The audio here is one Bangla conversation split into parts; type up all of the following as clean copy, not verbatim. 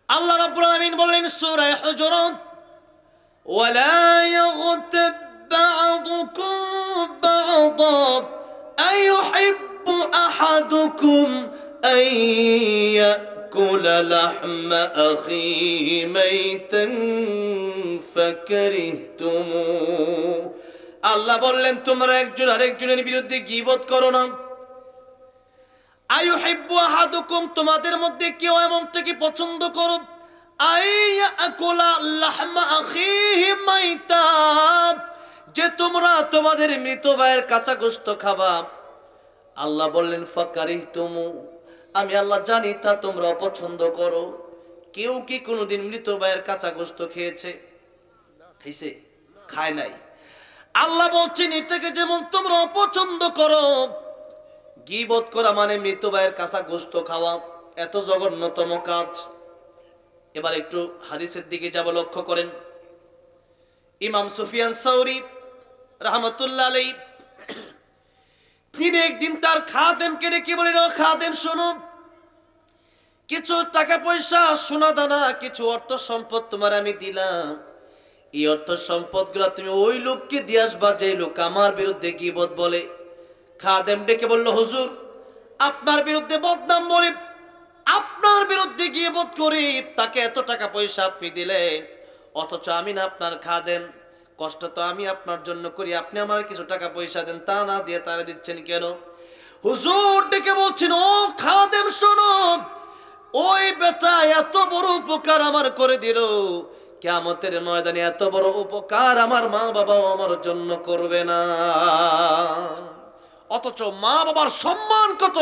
আল্লাহ রাব্বুল আলামিন বললেন সূরা হুজুরাত, ওয়ালা ইয়াগতাব বা'দুকুম বা'দা আইয়ুহিব্বু আহাদুকুম আন ইয়াকুলা লাহমা আখিহি মাইতান ফাকারিহতুমুহ। আল্লাহ বললেন তোমরা একজন আরেকজনের বিরুদ্ধে গীবত করো না। আইয়ুহিব্বু আহাদুকুম, তোমাদের মধ্যে কেউ এমনটা কি পছন্দ করো, আইয়াকুলা লাহমা আখিহি মাইতা, যে তোমরা তোমাদের মৃত ভাইয়ের কাঁচা গোশত খাবা। আল্লাহ বললেন ফাকারিহতুমু, আমি আল্লাহ জানি তা তোমরা অপছন্দ করো। কেউ কি কোনোদিন মৃত ভাইয়ের কাঁচা গোশত খেয়েছে? খাইছে? খায় নাই। আল্লাহ বলছেন এটাকে যেমন তোমরা অপছন্দ করো, গীবত করা মানে মৃত ভাইয়ের কাঁচা গোশত খাওয়া, এত জঘন্যতম কাজ। এবার একটু হাদিসের দিকে যাব, লক্ষ্য করেন। ইমাম সুফিয়ান সাউরি রাহমাতুল্লাহ আলাইহি তিনি একদিন তার খাদেমকে ডেকে বলেন, ও খাদেম শোনো, কিছু টাকা পয়সা সোনা দানা কিছু অর্থ সম্পদ তোমার আমি দিলাম, এই অর্থ সম্পদ গুলা তুমি ওই লোককে দিয়ে আসবা যে লোক আমার বিরুদ্ধে গীবত বলে। খাদেম ডেকে বলল, হুজুর আপনার বিরুদ্ধে বদনাম বলে, আপনার বিরুদ্ধে গীবত করি, তাকে এত টাকা পয়সা আপনি দিলেন, অথচ আমি না আপনার খাদেম, কষ্ট তো আমি আপনার জন্য করি, আপনি আমার কিছু টাকা পয়সা দেন, তা না দিয়ে তারা দিচ্ছেন কেন? হুজুর ডেকে বলছেন, ও খাদেম শোনো, ওই বেটা এত বড় উপকার আমার করে দিল, কিয়ামতের ময়দানে এত বড় উপকার আমার মা বাবাও আমার জন্য করবে না। অথচ মা বাবার সম্মান কত,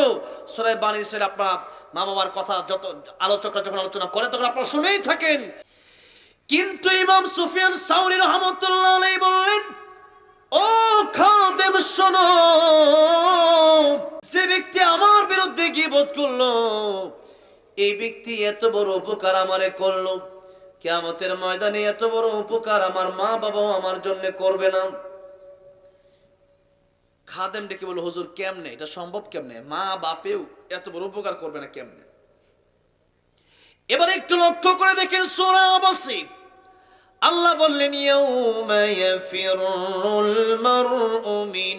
সূরা বানী ইসরাঈল আপনারা মা বাবার কথা যত আলোচকরা যখন আলোচনা করে তখন আপনারা শুনেই থাকেন। কিন্তু ইমাম সুফিয়ান সাউরি রাহমাতুল্লাহ আলাইহি বললেন, ও খাদেম শোনো, যে ব্যক্তি আমার বিরুদ্ধে গীবত করলো, এই ব্যক্তি এত বড় উপকার আমারে করলো, কিয়ামতের ময়দানে এত বড় উপকার আমার মা বাবাও আমার জন্য করবে না। খাদেম ডেকে বলল, হুজুর কেমনে এটা সম্ভব, কেমনে মা বাপেও এত বড় উপকার করবে না কেমনে? এবার একটু লক্ষ্য করে দেখেন সূরা আবাসী, আল্লাহ বললেন, ইয়াউমা ইয়াফিরুল মারউ মিন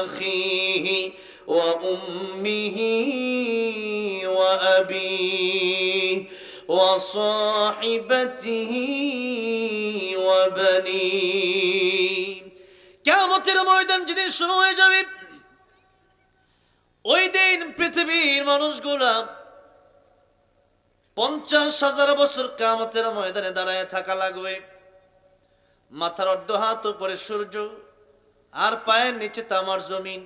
আখিহি ওয়া উম্মিহি ওয়া আবিহি ওয়া সাহিবাতিহি ওয়া বানিহি। কিয়ামতের ময়দান যেদিন শুরু হয়ে যাবে, ওই দিন পৃথিবীর মানুষগুলা 50,000 বছর কিয়ামতের ময়দানে দাঁড়ায় থাকা লাগবে। মাথার অর্ধ হাত উপরে সূর্য, আর পায়ের নিচে তামার জমিন,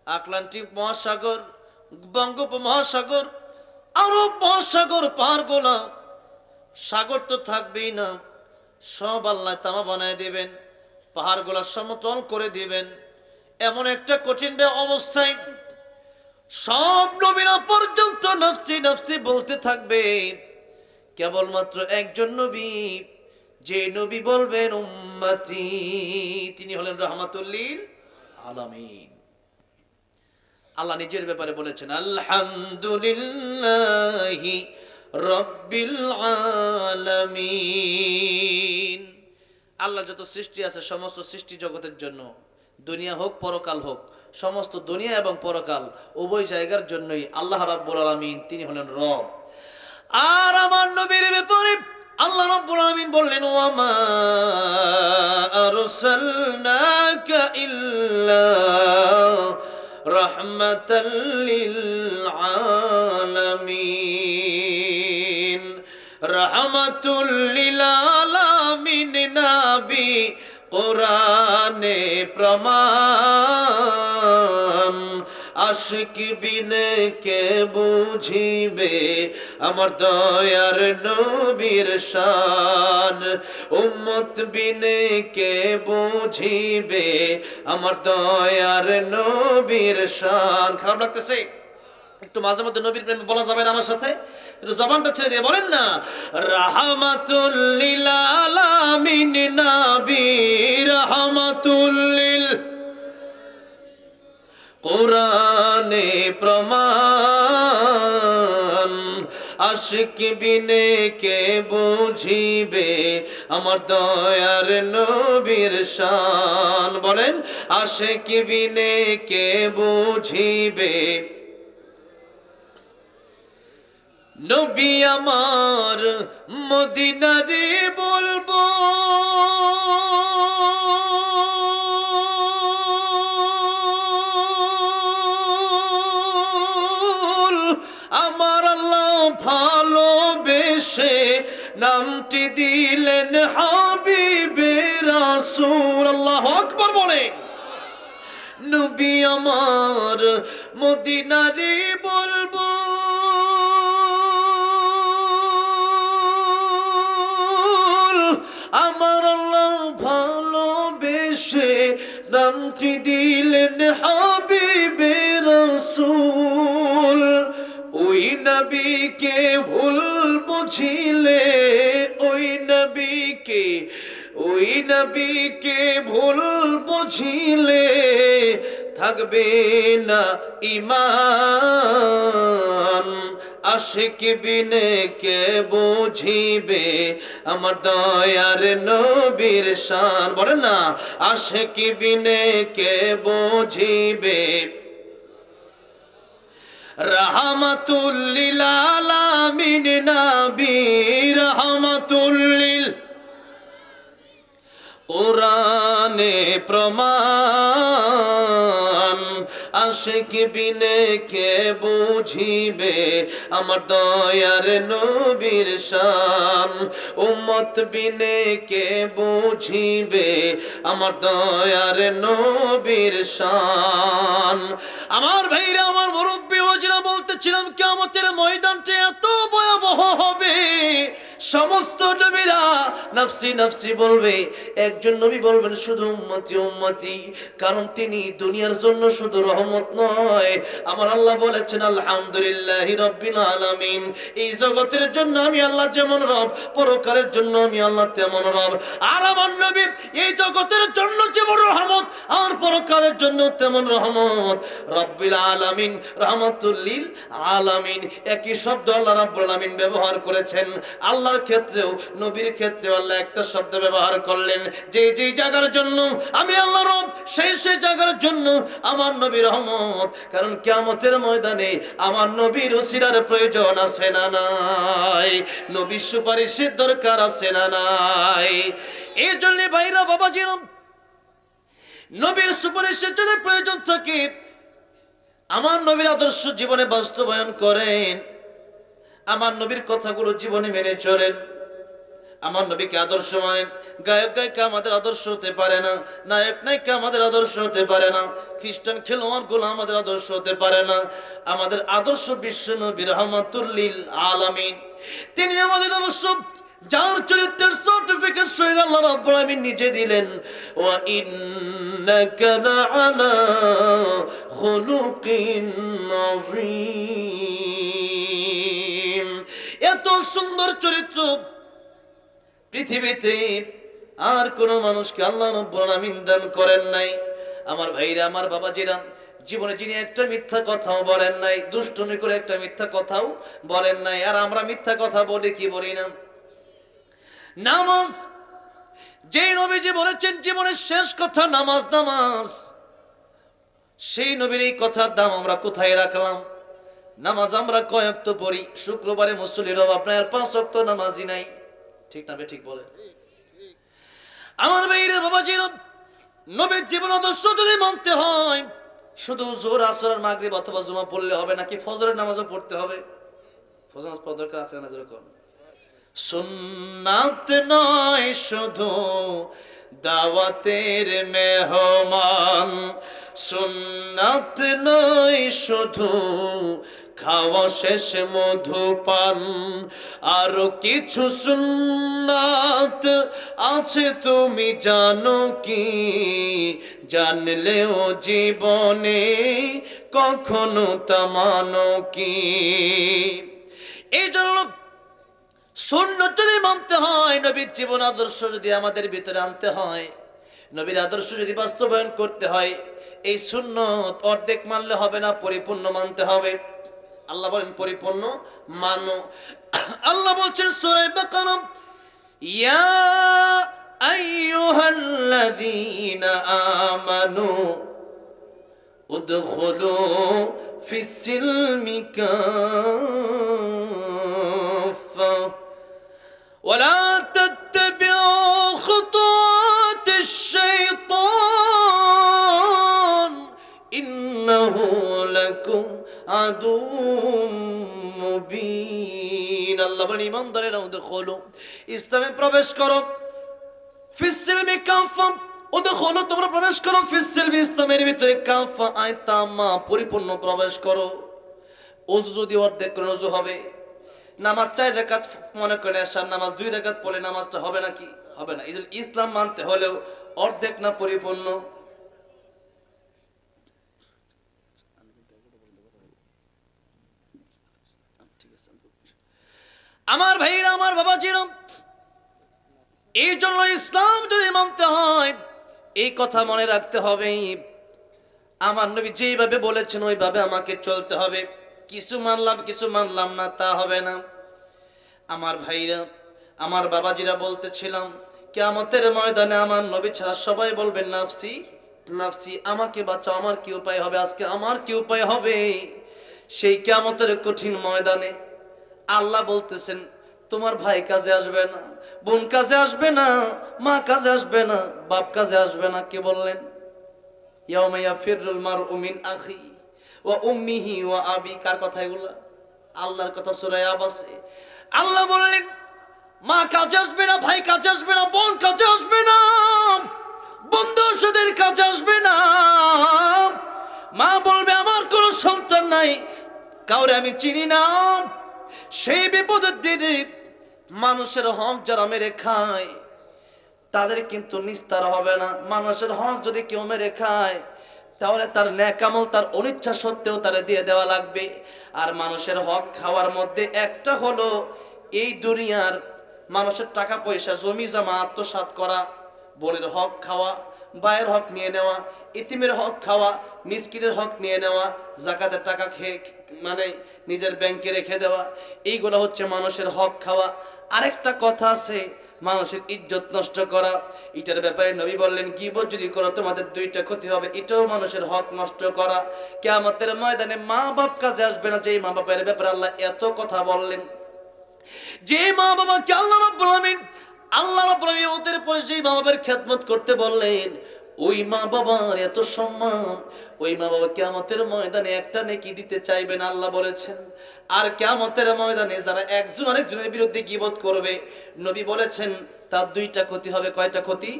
আটলান্টিক মহাসাগর, বঙ্গোপমহাসাগর, আরব মহাসাগর পার গোলা, সাগর তো থাকবেই না, সব আল্লাহ তামা বানায় দিবেন, পাহাড়গুলা সমতল করে দিবেন। এমন একটা কঠিন অবস্থায় সব নবীরা পর্যন্ত নফসি নফসি বলতে থাকবে, কেবলমাত্র একজন নবী, যে নবী বলবেন উম্মতি, তিনি হলেন রাহমাতুল লিল আলামিন। আল্লাহ নিজের ব্যাপারে বলেছেন, আলহামদুলিল্লাহি রাব্বিল আলামিন। আল্লাহর যত সৃষ্টি আছে সমস্ত সৃষ্টি জগতের জন্য, দুনিয়া হোক পরকাল হোক, সমস্ত দুনিয়া এবং পরকাল উভয় জায়গার জন্যই আল্লাহ রাব্বুল আলামিন তিনি হলেন রব। আর আমার নবীর ব্যাপারে আল্লাহ রাব্বুল আলামিন বললেন, ওয়া মা আরসালনাকা ইল্লা রাহমাতাল লিল আলামিন। রাহমাতুল লিল আলামিন নবী কোরআনে প্রমাণ, আশিক বিনে কে বুঝিবে আমার দয়ার নবীর শান, উম্মত বিনে কে বুঝিবে আমার দয়ার নবীর শান। খারাপ লাগতেছে? একটু মাঝে মধ্যে নবীর প্রেমে বলা যাবে না আমার সাথে? একটু জবানটা ছেড়ে দিয়ে বলেন না, রাহমাতুল লিল আলামিন নবী, রাহমাতুল লিল কোরআনে প্রমাণ, আশিক বিনে কে বুঝিবে আমার দয়ার নবীর শান। বলেন আশিক বিনে কে বুঝিবে নবী আমার মদিনারে বলবো আমার আল্লাহ ভালোবেসে নামটি দিলেন হাবিবে রাসূল। আল্লাহু আকবার বলেন। নবী আমার মদিনারে বলবো আমার আল্লাহ ভালোবেসে নামটি দিলেন হাবিবে রাসূল। ওই নবীকে ভুল বুঝিলে ওই নবীকে ভুল বুঝিলে থাকবে না ঈমান। আশিক বিনে কে বুঝিবে আমার দয়ার নবীর শান। বলেন না আশিক বিনে কে বুঝিবে রাহমাতুল লিল আলামিন নবী রাহমাতুল লিল কোরআনে প্রমাণ। আশিক বিনে কে বুঝিবে আমার দয়ার নবীর শান। উম্মত বিনে কে বুঝিবে আমার দয়ার নবীর শান। আমার ভাইরা আমার মুরব্বী ওয়াজিরা বলতেছিলাম কিয়ামতের ময়দানটা এত ভয়াবহ হবে সমস্ত নবীরা নফসি নফসি বলবে। একজন নবী বলবেন শুধু উম্মতি উম্মতি, কারণ তিনি দুনিয়ার জন্য শুধু রহমত নয়। আমার আল্লাহ বলেছেন আলহামদুলিল্লাহি রাব্বিল আলামিন। এই জগতের জন্য আমি আল্লাহ যেমন রব, পরকালের জন্য আমি আল্লাহ তেমন রব। আর আমার নবী এই জগতের জন্য যেমন রহমত আর পরকালের জন্য তেমন রহমত। রাব্বিল আলামিন রাহমাতুল লিল আলামিন একই শব্দ আল্লাহ রাব্বুল আলামিন ব্যবহার করেছেন। আল্লাহর ক্ষেত্রেও নবীর ক্ষেত্রেও আল্লাহ একটা শব্দ ব্যবহার করলেন যে যেই জায়গার জন্য আমি আল্লাহ রব সেই সেই জায়গার জন্য আমার নবী রহমত। কারণ কিয়ামতের ময়দানে আমার নবীর উসিলার প্রয়োজন আছে না নাই? নবীর সুপারিশের দরকার আছে না নাই? এই জন্য ভাইরা বাবাজিরা নবীর সুপারিশের যদি প্রয়োজন থাকে আমার নবীর আদর্শ জীবনে বাস্তবায়ন করেন, আমার নবীর কথাগুলো জীবনে মেনে চলেন, আমার নবীকে আদর্শ মানেন। গায়ক গায়িকা আমাদের আদর্শ হতে পারে না, নায়ক নায়িকা আমাদের আদর্শ হতে পারে না, খ্রিস্টান খেলোয়াড়গুলো আমাদের আদর্শ হতে পারে না। আমাদের আদর্শ বিশ্ব নবী রাহমাতুল লিল আলামিন, তিনি আমাদের আদর্শ। যার চরিত্রের সার্টিফিকেট স্বয়ং আল্লাহ রাব্বুল আলামিন নিজে দিলেন। ওয়া ইন্নাকা লাআলা খুলুকিন আযীম। এত সুন্দর চরিত্র পৃথিবীতে আর কোন মানুষকে আল্লাহ রাব্বুল আলামিন দান করেন নাই। আমার ভাইরা আমার বাবাজিরা জীবনে যিনি একটা মিথ্যা কথাও বলেন নাই, দুষ্টুমি করে একটা মিথ্যা কথাও বলেন নাই। আর আমরা মিথ্যা কথা বলি কি বলি না? নামাজ যে নবীজি বলেছেন জীবনের শেষ কথা নামাজ নামাজ, সেই নবীর এই কথার দাম আমরা কোথায় রাখলাম? নামাজ আমরা কয় ওয়াক্ত পড়ি? শুক্রবারে মুসল্লির অভাব নাই, আর 5 ওয়াক্ত নামাজই নাই। ঠিক না? ঠিক বলে আমার ভাইরা বাবাজিরা, নবীর জীবন আদর্শ যদি মানতে হয় শুধু জোহর আসর আর মাগরিব অথবা জুমা পড়লে হবে নাকি ফজরের নামাজও পড়তে হবে? ফজর নামাজ পড়ার দরকার আছে না? যেরকম সুন্নাত নয় শুধু দাওয়াতের মেহমান, সুন্নাত নয় শুধু খাওয়া শেষ মধুপান, আরো কিছু সুন্নাত আছে তুমি জানো কি? জানলেও জীবনে কখনো তা মানো কি? এই জন্য সুন্নাত যদি মানতে হয়, নবীর জীবন আদর্শ যদি আমাদের ভিতরে আনতে হয়, নবীর আদর্শ যদি বাস্তবায়ন করতে হয়, এই সুন্নাত অর্ধেক মানলে হবে না, পরিপূর্ণ মানতে হবে। আল্লাহ বলেন পরিপূর্ণ মানো। আল্লাহ বলছেন সূরা বাকারা, ইয়া আইয়ুহাল্লাযীনা আমানু উদখুলু ফিস-সিলমি কাফা ওয়ালা তাত্তাবিউ খুতুওয়াতিশ-শাইতান ইন্নাহু লাকুম আদুউম মুবিন। আল্লাহ বলেন ঈমানদারেরা উদখুলু, ইসলামে প্রবেশ করো, ফিস-সিলমি কাফা, উদখুলু তোমরা প্রবেশ করো, ফিস-সিলমি ইসলামের ভিতরে, কাফা আয়তামা পরিপূর্ণ প্রবেশ করো। ওযু যদি অর্ধেক করে ওযু হবে, নামাজ 4 রাকাত মনে করেন এশার নামাজ 2 রাকাত পড়লে নামাজটা হবে নাকি? হবে না। এইজন্য ইসলাম মানতে হলেও অর্ধেক না পরিপূর্ণ। আমার ভাইরা, আমার বাবাজিরা, এই জন্য ইসলাম যদি মানতে হয় এই কথা মনে রাখতে হবে, আমার নবী যেইভাবে বলেছেন ওইভাবে আমাকে চলতে হবে। কিছু মানলাম না তা হবে না। আমার ভাইরা, আমার বাবাজিরা, বলতেছিলাম কিয়ামতের ময়দানে আমার নবী ছাড়া সবাই বলবেন নাফসি নাফসি, আমাকে বাঁচাও, আমার কি উপায় হবে, আজকে আমার কি উপায় হবে। সেই কিয়ামতের কঠিন ময়দানে আল্লাহ বলতেছেন তোমার ভাই কাজে আসবে না, বোন কাজে আসবে না, মা কাজে আসবে না, বাপ কাজে আসবে না। কে বললেন? ইয়াউমা ইয়াফিরুল মারউ মিন আখি ওয়া উম্মিহি ওয়া আবি। কার কথা এগুলা? আল্লাহর কথা। সূরা আবাসে আল্লাহ বললেন মা কাজে আসবে না, ভাই কাজে আসবে না, বোন কাজে আসবে না, বন্ধুদের কাজে আসবে না। মা বলবে আমার কোনো সন্তান নাই, কাউরে আমি চিনি না। সেই বিপদের দিনে মানুষের হক যারা মেরে খায় তাদের কিন্তু নিস্তার হবে না। মানুষের হক যদি কেউ মেরে খায় তাহলে তার নেক আমল তার অনিচ্ছা সত্ত্বেও তারে দিয়ে দেওয়া লাগবে। আর মানুষের হক খাওয়ার মধ্যে একটা হলো এই দুনিয়ার মানুষের টাকা পয়সা জমি জমা আত্মসাৎ করা, বোনের হক খাওয়া, ভাইয়ের হক নিয়ে নেওয়া, ইতিমের হক খাওয়া, মিসকিনের হক নিয়ে নেওয়া, যাকাতের টাকা খেয়ে মানে নিজের ব্যাংকে রেখে দেওয়া, এইগুলো হচ্ছে মানুষের হক খাওয়া। আরেকটা কথা আছে মানুষের ইজ্জত নষ্ট করা। এটার ব্যাপারে নবী বললেন গীবত যদি করো তোমাদের 2টা ক্ষতি হবে, এটাও মানুষের হক নষ্ট করা। কিয়ামতের ময়দানে মা বাপ কাজে আসবে না, যেই মা বাপের ব্যাপারে আল্লাহ এত কথা বললেন, যে মা বাবাকে আল্লাহ রাব্বুল আলামিন ওদের পরে যেই মা বাবার খেদমত করতে বললেন, ওই মা বাবার এত সম্মান, ওই মা বাবা কিয়ামতের ময়দানে একটা নেকি দিতে চাইবেন আল্লাহ বলেছেন। আর কিয়ামতের ময়দানে যারা একজন আরেকজনের বিরুদ্ধে গীবত করবে, নবী বলেছেন তার 2টা ক্ষতি হবে। কয়টা ক্ষতি?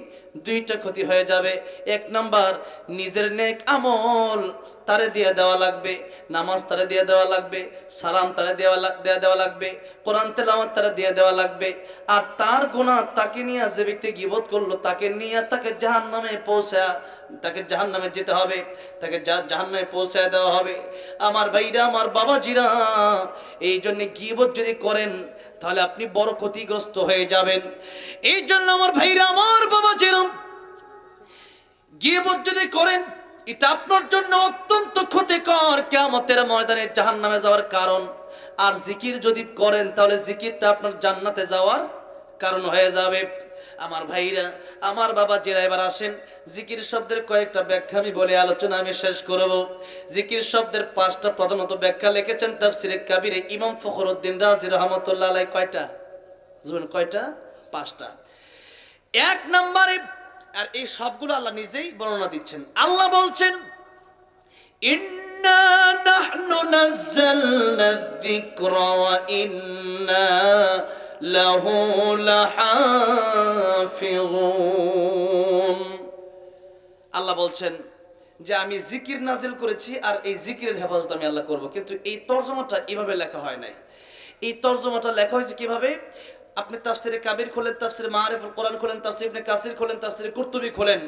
2টা ক্ষতি হয়ে যাবে। 1 নাম্বার, নিজের নেক আমল তারে দিয়ে দেওয়া লাগবে, নামাজ তারে দিয়ে দেওয়া লাগবে, সালাম তারে দেওয়া লাগবে, কোরআন তেলাওয়াত তারে দিয়ে দেওয়া লাগবে। আর তার গুনাহ তাকে নিয়ে যে ব্যক্তি গীবত করলো তাকে নিয়ে তাকে জাহান্নামে যেতে হবে, তাকে জাহান্নামে পৌঁছায় দেওয়া হবে। আমার ভাইরা, আমার বাবাজিরা, এই জন্য গীবত যদি করেন তাহলে আপনি বড় ক্ষতিগ্রস্ত হয়ে যাবেন। এই জন্য আমার ভাইরা, আমার বাবাজিরা, গীবত যদি করেন এটা আপনার জন্য অত্যন্ত ক্ষতিকর, কিয়ামতের ময়দানে জাহান্নামে যাওয়ার কারণ। আর জিকির যদি করেন তাহলে জিকিরটা আপনার জান্নাতে যাওয়ার কারণ হয়ে যাবে। আমার ভাইরা, আমার বাবাজিরা, এবার আসেন জিকির শব্দের কয়েকটা ব্যাখ্যা আমি বলে আলোচনা আমি শেষ করব। জিকির শব্দের 5টা প্রধানত ব্যাখ্যা লিখেছেন তাফসীরে কাবীরে ইমাম ফখরুদ্দিন রাজি রাহমাতুল্লাহ আলাইহি। কয়টা? বুঝুন কয়টা? 5টা। 1 নম্বরে, আর এই সবগুলো আল্লাহ নিজেই বর্ণনা দিচ্ছেন। আল্লাহ বলছেন ইন্না নাহনু নাযালনা যিকরা ওয়া ইন্না লাহু লাহাফিযুন। আল্লাহ বলছেন যে আমি জিকির নাজিল করেছি আর এই জিকিরের হেফাজত আমি আল্লাহ করব। কিন্তু এই তরজমাটা এভাবে লেখা হয় নাই। এই তরজমাটা লেখা হয়েছে কিভাবে? আপনি তাফসীরে কাবীর খোলেন, তাফসীরে মাআরিফুল কোরআন খোলেন, তাফসীর ইবনে কাসির খোলেন, তাফসীরে কুরতুবী খোলেন,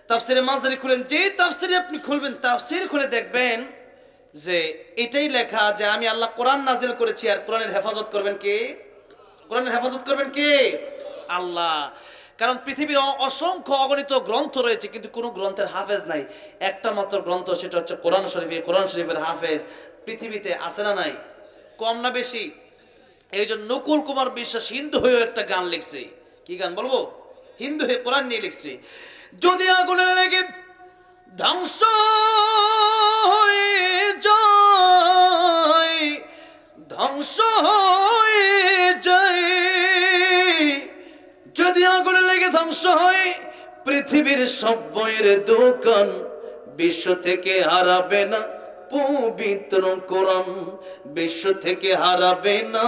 তাফসীরে মাজারি খোলেন, যে তাফসীরে আপনি খুলবেন তাফসীর খুলে দেখবেন যে এটাই লেখা যে আমি আল্লাহ কোরআন নাজিল করেছি আর কোরআনের হেফাজত করবেন কে? কোরআনের হেফাজত করবেন কে? আল্লাহ। কারণ পৃথিবীর অসংখ্য অগণিত গ্রন্থ রয়েছে কিন্তু কোনো গ্রন্থের হাফেজ নাই। একটা মাত্র গ্রন্থ, সেটা হচ্ছে কোরআন শরীফ। এই কোরআন শরীফের হাফেজ পৃথিবীতে আছে না নাই? কম না বেশি? এই জন্য নকুল কুমার বিশ্বাস হিন্দু হয়েও একটা গান লিখছে। কি গান বলবো? হিন্দু হয়ে কোরআন নিয়ে লিখছে, যদি আগুনে লেগে ধ্বংস হয়ে যায়, ধ্বংস হয়ে যায়, যদি আগুনে লেগে ধ্বংস হয় পৃথিবীর সব বইয়ের দোকান, বিশ্ব থেকে হারাবে না পবিত্র কোরআন, বিশ্ব থেকে হারাবে না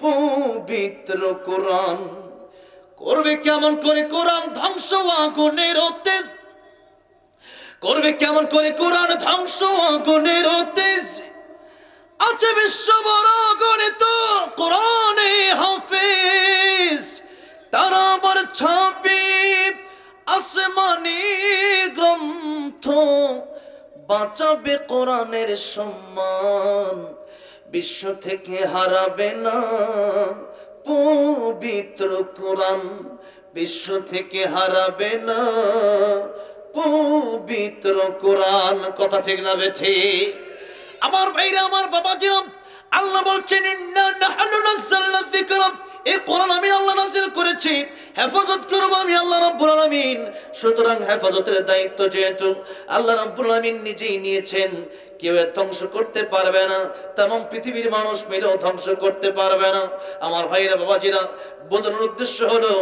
পবিত্র কোরআন। করবে কেমন করে কোরআন ধ্বংস আগুনের তেজ, করবে কেমন করে কোরআন ধ্বংস আগুনের তেজ, আছে বিশ্ব বড় গণিত কোরআনে হাফেজ, তারা আবার ছাপে আসমানি গ্রন্থ, বাঁচাবে কোরআনের সম্মান, বিশ্ব থেকে হারাবে না পবিত্র কোরআন, বিশ্ব থেকে হারাবে না পবিত্র কোরআন। কথা ঠিক না বেঠে? আমার ভাইরা, আমার বাবাজিরা, আল্লাহ বলছেন ইন্না নাহনু নাযালনা যিকরা, এই কোরআন আমি আল্লাহ নাযিল করেছি, হেফাজত করব আমি আল্লাহ রাব্বুল আলামিন। সুতরাং হেফাজতের দায়িত্ব যেহেতু আল্লাহ রাব্বুল আলামিন নিজেই নিয়েছেন, কেউ এর ধ্বংস করতে পারবে না, तमाम পৃথিবীর মানুষ মিলেও ধ্বংস করতে পারবে না। আমার ভাইরা বাবাজিরা, বোঝানোর উদ্দেশ্য হলো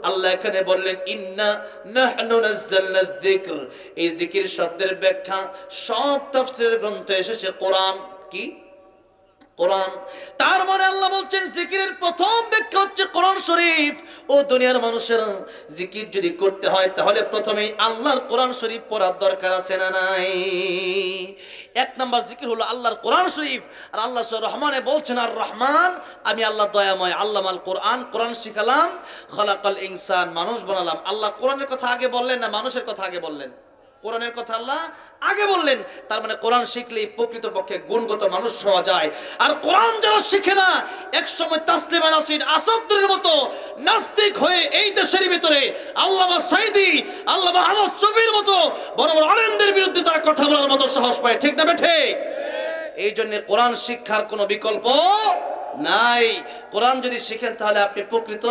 আল্লাহ এখানে বললেন ইন্না নাহনু নাযালনা যিকর, এই জিকির শব্দের ব্যাখ্যা সব তাফসীরের গ্রন্থে এসেছে কোরআন। কি? কোরআন। তার মানে আল্লাহ বলছেন জিকিরের প্রথম ব্যাখ্যা হচ্ছে কোরআন শরীফ। ও দুনিয়ার মানুষেরা, জিকির যদি করতে হয় তাহলে প্রথমেই আল্লাহর কোরআন শরীফ পড়ার দরকার আছে না নাই? এক নাম্বার জিকির হলো আল্লাহর কোরআন শরীফ। আর আল্লাহ রহমানে বলছেন আর রহমান, আমি আল্লাহ দয়াময়, আল্লামাল কোরআন, কোরআন শিখালাম, খলাকাল ইনসান, মানুষ বানালাম। আল্লাহ কোরআনের কথা আগে বললেন না মানুষের কথা আগে বললেন? কোরআনের কথা আল্লাহ আগে বললেন। তার মানে কোরআন শিখলেই প্রকৃতপক্ষে গুণগত মানুষ হওয়া যায়। আর কোরআন যারা শিখে না, এক সময় তাসলিমা নাসরিন আসাদুরের মতো নাস্তিক হয়ে এই দেশের ভিতরে আল্লামা সাইদি, আল্লামা আহমদ শফির মতো বড় বড় আলেমদের বিরুদ্ধে তারা কথা বলার মতো সাহস পায়। ঠিক না ঠিক? এই জন্য কোরআন শিক্ষার কোনো বিকল্প নাই। কোরআন যদি শিখেন তাহলে আপনি প্রকৃত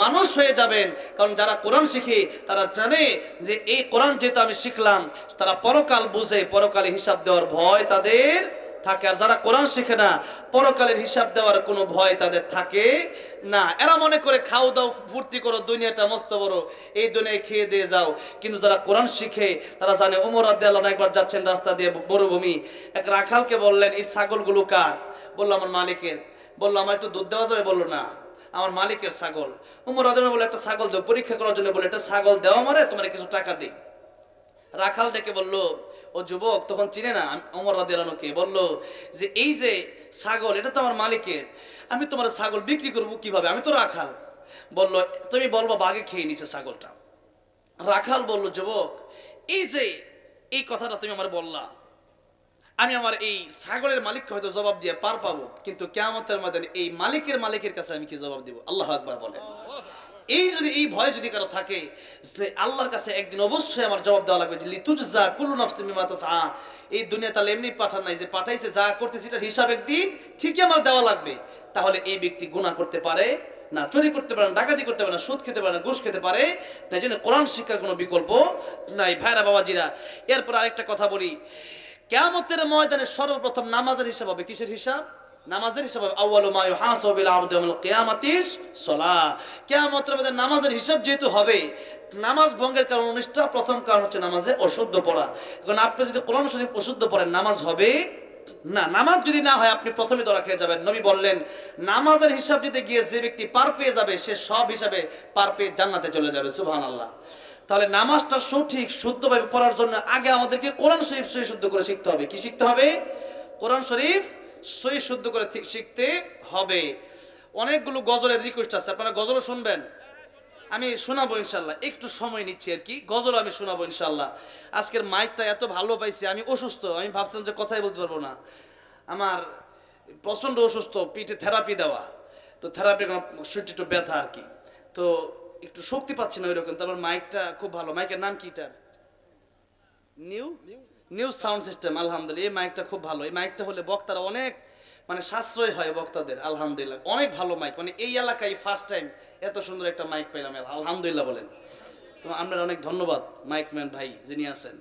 মানুষ হয়ে যাবেন। কারণ যারা কোরআন শিখে তারা জানে যে এই কোরআন যেহেতু আমি শিখলাম, তারা পরকাল বুঝে, পরকালে হিসাব দেওয়ার ভয় তাদের থাকে। আর যারা কোরআন শিখে না, পরকালের হিসাব দেওয়ার কোনো ভয় তাদের থাকে না। এরা মনে করে খাও দাও ফুর্তি করো, দুনিয়াটা মস্ত বড়, এই দুনিয়ায় খেয়ে দিয়ে যাও। কিন্তু যারা কোরআন শিখে তারা জানে। ওমর রাদিয়াল্লাহু আনহু একবার যাচ্ছেন রাস্তা দিয়ে মরুভূমি, এক রাখালকে বললেন এই ছাগলগুলো কার? বলল আমার মালিকের। বললো আমার একটু দুধ দেওয়া যাবে? বললো না, আমার মালিকের ছাগল। ওমর রাদিয়াল্লাহু আনহু বলে একটা ছাগল দেও, পরীক্ষা করার জন্য বলে একটা ছাগল দেওয়া আমারে, তোমার কিছু টাকা দিই। রাখাল ডেকে বলল, ও যুবক, তখন চিনে না ওমর রাদিয়াল্লাহু আনহুকে, বলল যে এই যে ছাগল, এটা তো আমার মালিকের, আমি তোমার ছাগল বিক্রি করবো কিভাবে? আমি তো রাখাল। বলল তুমি বলবো বাঘে খেয়ে নিছে ছাগলটা। রাখাল বলল, যুবক, এই যে এই কথাটা তুমি আমার বললা, আমি আমার এই ছাগলের মালিককে হয়তো জবাব দিয়ে পার পাবো, কিন্তু কিয়ামতের ময়দানে এই মালিকের কাছে আমি কি জবাব দিব? আল্লাহু আকবার বলেন। এই যদি এই ভয় যদি কারো থাকে যে আল্লাহর কাছে একদিন অবশ্যই আমার জবাব দেওয়া লাগবে, যে লিতুজজা কুল্লু নাফসিন বিমা তাসআ, এই দুনিয়া তাহলে এমনি পাঠান নাই, যে পাঠাইছে যা করতেছে এটার হিসাব একদিন ঠিকই আমার দেওয়া লাগবে। তাহলে এই ব্যক্তি গুনাহ করতে পারে না, চুরি করতে পারে না, ডাকাতি করতে পারে না, সুদ খেতে পারে না, ঘুষ খেতে পারে। তাই জন্য কোরআন শিক্ষার কোনো বিকল্প নাই। ভাইরা বাবাজিরা, এরপর আরেকটা কথা বলি, কিয়ামতের ময়দানে সর্বপ্রথম নামাজের হিসাব হবে। কিসের হিসাব? নামাজের হিসাব হবে। আউয়ালু মা ইউহাসাবু বিল আবদি ইয়াউমাল কিয়ামাতিস সালাহ। কিয়ামতের ময়দানে নামাজের হিসাব যেহেতু হবে, নামাজ ভঙ্গের কারণ অনিষ্ঠা, প্রথম কারণ হচ্ছে নামাজে অশুদ্ধ পড়া। কারণ আপনি যদি কোরআন শরীফ অশুদ্ধ পড়েন, নামাজ হবে না। নামাজ যদি না হয় আপনি প্রথমে ধরা খেয়ে যাবেন। নবী বললেন, নামাজের হিসাব দিতে গিয়ে যে ব্যক্তি পার পেয়ে যাবে, সে সব হিসাবে পার পেয়ে জান্নাতে চলে যাবে। সুবহানাল্লাহ। তাহলে নামাজটা সঠিক শুদ্ধভাবে পড়ার জন্য আগে আমাদেরকে কোরআন শরীফ সহি শুদ্ধ করে শিখতে হবে। কি শিখতে হবে? কোরআন শরীফ সহি শুদ্ধ করে শিখতে হবে। অনেকগুলো গজলের রিকোয়েস্ট আছে, আপনারা গজলও শুনবেন, আমি শোনাবো ইনশাল্লাহ। একটু সময় নিচ্ছি আর কি, গজল আমি শোনাবো ইনশাল্লাহ। আজকের মাইকটা এত ভালো পাইছি, আমি অসুস্থ, আমি ভাবছিলাম যে কথাই বলতে পারবো না। আমার প্রচণ্ড অসুস্থ, পিঠে থেরাপি দেওয়া, তো থেরাপির শরীরটা একটু ব্যথা আর কি, তো একটু শক্তি পাচ্ছি না ওইরকম। তারপর মাইকটা খুব ভালো। মাইকের নাম কি? এটার নিউ সাউন্ড সিস্টেম, আলহামদুলিল্লাহ। এই মাইকটা খুব ভালো। এই মাইকটা হলে বক্তারা অনেক মানে সাশ্রয় হয় বক্তাদের, আলহামদুলিল্লাহ। অনেক ভালো মাইক, মানে এই এলাকায় ফার্স্ট টাইম এত সুন্দর একটা মাইক পেলাম, আলহামদুলিল্লাহ বলেন। তো আপনার অনেক ধন্যবাদ মাইকম্যান ভাই যিনি আছেন।